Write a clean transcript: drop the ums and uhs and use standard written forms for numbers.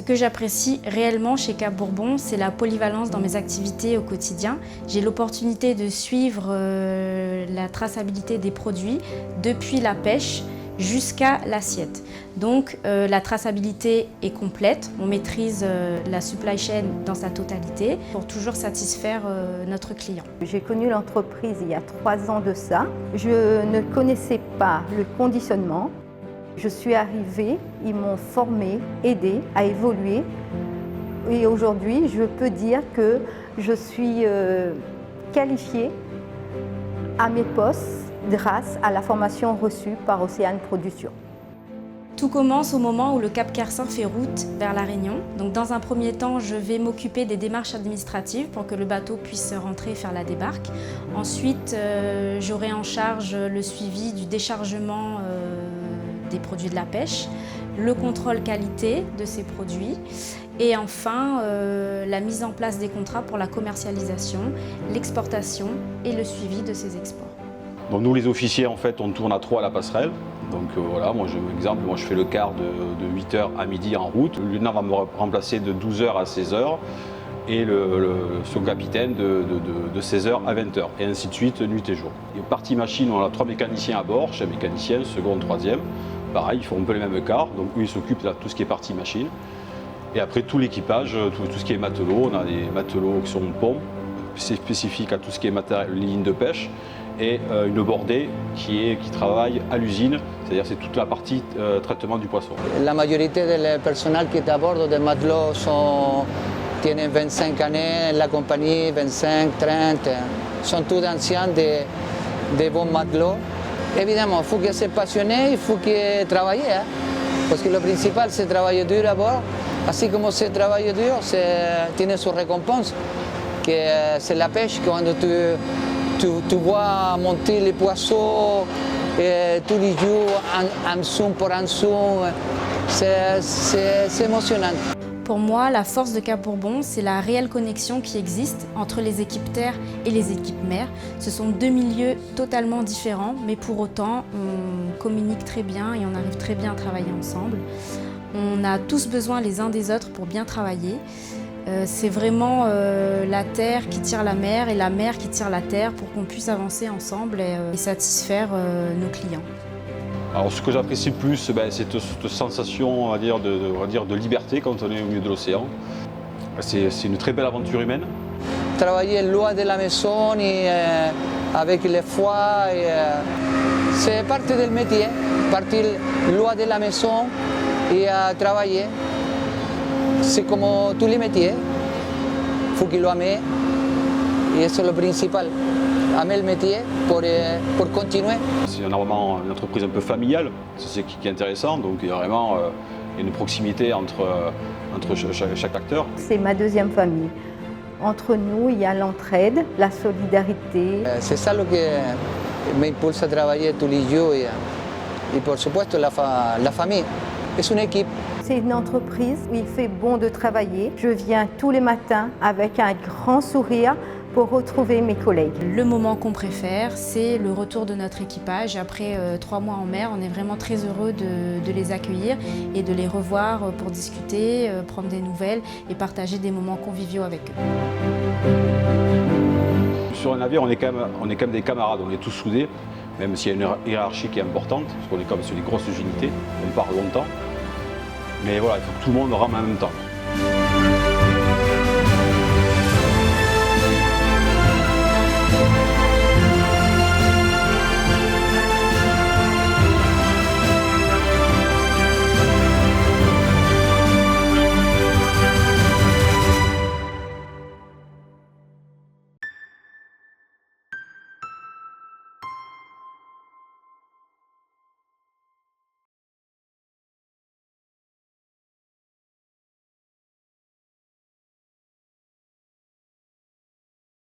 Ce que j'apprécie réellement chez Cap Bourbon, c'est la polyvalence dans mes activités au quotidien. J'ai l'opportunité de suivre la traçabilité des produits depuis la pêche jusqu'à l'assiette. Donc la traçabilité est complète, on maîtrise la supply chain dans sa totalité pour toujours satisfaire notre client. J'ai connu l'entreprise il y a 3 ans de ça. Je ne connaissais pas le conditionnement. Je suis arrivée, ils m'ont formée, aidée à évoluer et aujourd'hui je peux dire que je suis qualifiée à mes postes grâce à la formation reçue par Océane Production. Tout commence au moment où le Cap Kersin fait route vers La Réunion. Donc dans un premier temps, je vais m'occuper des démarches administratives pour que le bateau puisse rentrer et faire la débarque. Ensuite, j'aurai en charge le suivi du déchargement des produits de la pêche, le contrôle qualité de ces produits et enfin la mise en place des contrats pour la commercialisation, l'exportation et le suivi de ces exports. Donc nous les officiers en fait on tourne à 3 à la passerelle. Donc voilà, moi je fais le quart de 8h à midi en route. Le lieutenant va me remplacer de 12h à 16h et son capitaine de 16h à 20h et ainsi de suite nuit et jour. Et partie machine, on a 3 mécaniciens à bord, chef mécanicien, second, troisième. Pareil, ils font un peu les mêmes quarts, donc eux ils s'occupent de tout ce qui est partie machine. Et après tout l'équipage, tout ce qui est matelot, on a des matelots qui sont pompes, spécifiques à tout ce qui est matériel, lignes de pêche, et une bordée qui travaille à l'usine, c'est-à-dire c'est toute la partie traitement du poisson. La majorité du personnel qui est à bord des matelots tienen 25 années, la compagnie 25, 30, sont tous anciens de bons matelots. Évidemment, il faut qu'ils soient passionnés, il faut qu'ils travaillent, hein, parce que le principal c'est travailler dur à bord. Así como c'est travailler dur, tiene su récompense, que c'est la pêche. Quand tu vois monter les poissons tous les jours, hameçon pour hameçon, c'est émotionnant. Pour moi, la force de Cap Bourbon, c'est la réelle connexion qui existe entre les équipes terre et les équipes mer. Ce sont deux milieux totalement différents, mais pour autant, on communique très bien et on arrive très bien à travailler ensemble. On a tous besoin les uns des autres pour bien travailler. C'est vraiment la terre qui tire la mer et la mer qui tire la terre pour qu'on puisse avancer ensemble et satisfaire nos clients. Alors ce que j'apprécie le plus, c'est cette sensation on va dire, de liberté quand on est au milieu de l'océan. C'est une très belle aventure humaine. Travailler loin de la maison et avec les foies, c'est partie du métier, partir loin de la maison et travailler. C'est comme tous les métiers, il faut qu'ils l'aiment et c'est le principal. Aimer le métier pour continuer. C'est vraiment une entreprise un peu familiale, c'est ce qui est intéressant, donc il y a vraiment une proximité entre chaque acteur. C'est ma deuxième famille. Entre nous, il y a l'entraide, la solidarité. C'est ça ce qui m'impulse à travailler tous les jours et pour supuesto la famille. C'est une équipe. C'est une entreprise où il fait bon de travailler. Je viens tous les matins avec un grand sourire pour retrouver mes collègues. Le moment qu'on préfère, c'est le retour de notre équipage. Après 3 mois en mer, on est vraiment très heureux de les accueillir et de les revoir pour discuter, prendre des nouvelles et partager des moments conviviaux avec eux. Sur un navire, on est quand même des camarades, on est tous soudés, même s'il y a une hiérarchie qui est importante, parce qu'on est comme sur des grosses unités, on parle longtemps. Mais voilà, il faut que tout le monde rame en même temps.